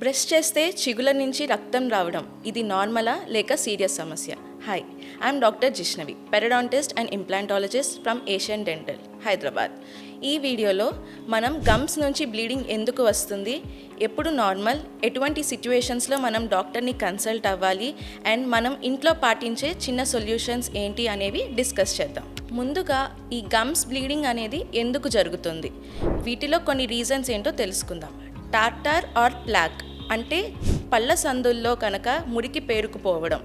Brush చేస్తే చిగుల నుంచి రక్తం రావడం ఇది నార్మలా లేక సీరియస్ సమస్య? Hi, I'm doctor Jishnavi, periodontist and implantologist from Asian Dental, Hyderabad. ఈ వీడియోలో మనం గమ్స్ నుంచి బ్లీడింగ్ ఎందుకు వస్తుంది, ఎప్పుడు నార్మల్, ఎటువంటి సిచ్యువేషన్స్లో మనం డాక్టర్ని కన్సల్ట్ అవ్వాలి అండ్ మనం ఇంట్లో పాటించే చిన్న సొల్యూషన్స్ ఏంటి అనేవి డిస్కస్ చేద్దాం. ముందుగా ఈ గమ్స్ బ్లీడింగ్ అనేది ఎందుకు జరుగుతుంది, వీటిలో కొన్ని రీజన్స్ ఏంటో తెలుసుకుందాం. టార్టార్ ఆర్ ప్లాక్ అంటే పళ్ళ సందుల్లో కనుక మురికి పేరుకుపోవడం,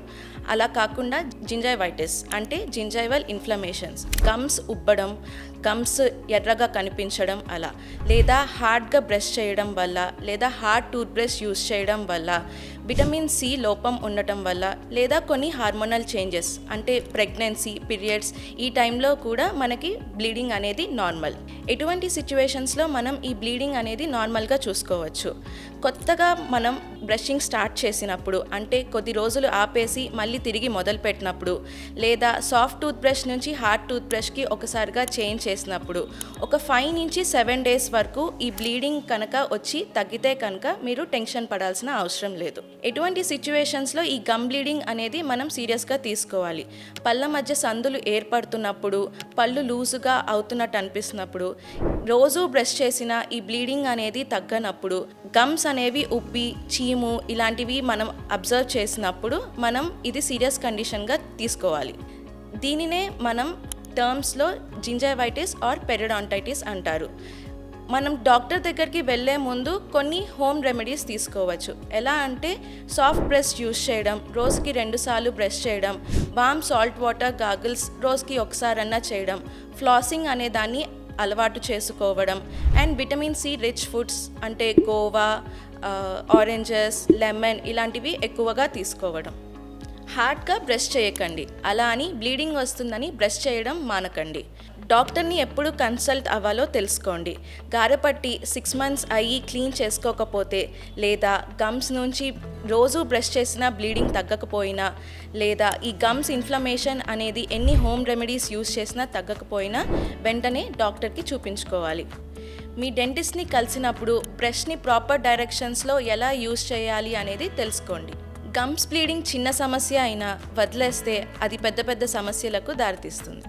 అలా కాకుండా జింజైవైటిస్ అంటే జింజైవల్ ఇన్ఫ్లమేషన్స్, గమ్స్ ఉబ్బడం, గమ్స్ ఎర్రగా కనిపించడం అలా, లేదా హార్డ్గా బ్రష్ చేయడం వల్ల, లేదా హార్డ్ టూత్ బ్రష్ యూస్ చేయడం వల్ల, విటమిన్ సి లోపం ఉండటం వల్ల, లేదా కొన్ని హార్మోనల్ చేంజెస్ అంటే ప్రెగ్నెన్సీ, పీరియడ్స్ ఈ టైంలో కూడా మనకి బ్లీడింగ్ అనేది నార్మల్. ఎటువంటి సిచ్యువేషన్స్లో మనం ఈ బ్లీడింగ్ అనేది నార్మల్గా చూసుకోవచ్చు? కొత్తగా మనం బ్రషింగ్ స్టార్ట్ చేసినప్పుడు, అంటే కొద్ది రోజులు ఆపేసి మళ్ళీ తిరిగి మొదలుపెట్టినప్పుడు, లేదా సాఫ్ట్ టూత్ బ్రష్ నుంచి హార్డ్ టూత్ బ్రష్కి ఒకసారిగా చేంజ్ చేసినప్పుడు, ఒక 5 నుంచి 7 డేస్ వరకు ఈ బ్లీడింగ్ కనుక వచ్చి తగ్గితే కనుక మీరు టెన్షన్ పడాల్సిన అవసరం లేదు. ఎటువంటి సిచ్యువేషన్స్లో ఈ గమ్ బ్లీడింగ్ అనేది మనం సీరియస్గా తీసుకోవాలి? పళ్ళ మధ్య సందులు ఏర్పడుతున్నప్పుడు, పళ్ళు లూజుగా అవుతున్నట్టు అనిపిస్తున్నప్పుడు, రోజు బ్రష్ చేసిన ఈ బ్లీడింగ్ అనేది తగ్గనప్పుడు, గమ్స్ అనేవి ఉబ్బి చీము ఇలాంటివి మనం అబ్జర్వ్ చేసినప్పుడు మనం ఇది సీరియస్ కండిషన్గా తీసుకోవాలి. దీనినే మనం టర్మ్స్లో జింజైవైటిస్ ఆర్ పెరిడాంటైటిస్ అంటారు. మనం డాక్టర్ దగ్గరికి వెళ్ళే ముందు కొన్ని హోమ్ రెమెడీస్ తీసుకోవచ్చు. ఎలా అంటే సాఫ్ట్ బ్రష్ యూస్ చేయడం, రోజుకి 2 సార్లు బ్రష్ చేయడం, వామ్ సాల్ట్ వాటర్ గాగుల్స్ రోజుకి ఒకసారన్నా చేయడం, ఫ్లాసింగ్ అనే దాన్ని అలవాటు చేసుకోవడం, and vitamin C rich foods అంటే గోవా, ఆరెంజెస్, లెమన్ ఇలాంటివి ఎక్కువగా తీసుకోవడం. హార్డ్గా బ్రష్ చేయకండి, అలా అని బ్లీడింగ్ వస్తుందని బ్రష్ చేయడం మానకండి. డాక్టర్ని ఎప్పుడు కన్సల్ట్ అవ్వాలో తెలుసుకోండి. గారపట్టి 6 months అయ్యి క్లీన్ చేసుకోకపోతే, లేదా గమ్స్ నుంచి రోజు బ్రష్ చేసినా బ్లీడింగ్ తగ్గకపోయినా, లేదా ఈ గమ్స్ ఇన్ఫ్లమేషన్ అనేది ఎన్ని హోమ్ రెమెడీస్ యూస్ చేసినా తగ్గకపోయినా వెంటనే డాక్టర్కి చూపించుకోవాలి. మీ డెంటిస్ట్ని కలిసినప్పుడు బ్రష్ని ప్రాపర్ డైరెక్షన్స్లో ఎలా యూస్ చేయాలి అనేది తెలుసుకోండి. గమ్స్ బ్లీడింగ్ చిన్న సమస్య అయినా వదిలేస్తే అది పెద్ద పెద్ద సమస్యలకు దారితీస్తుంది.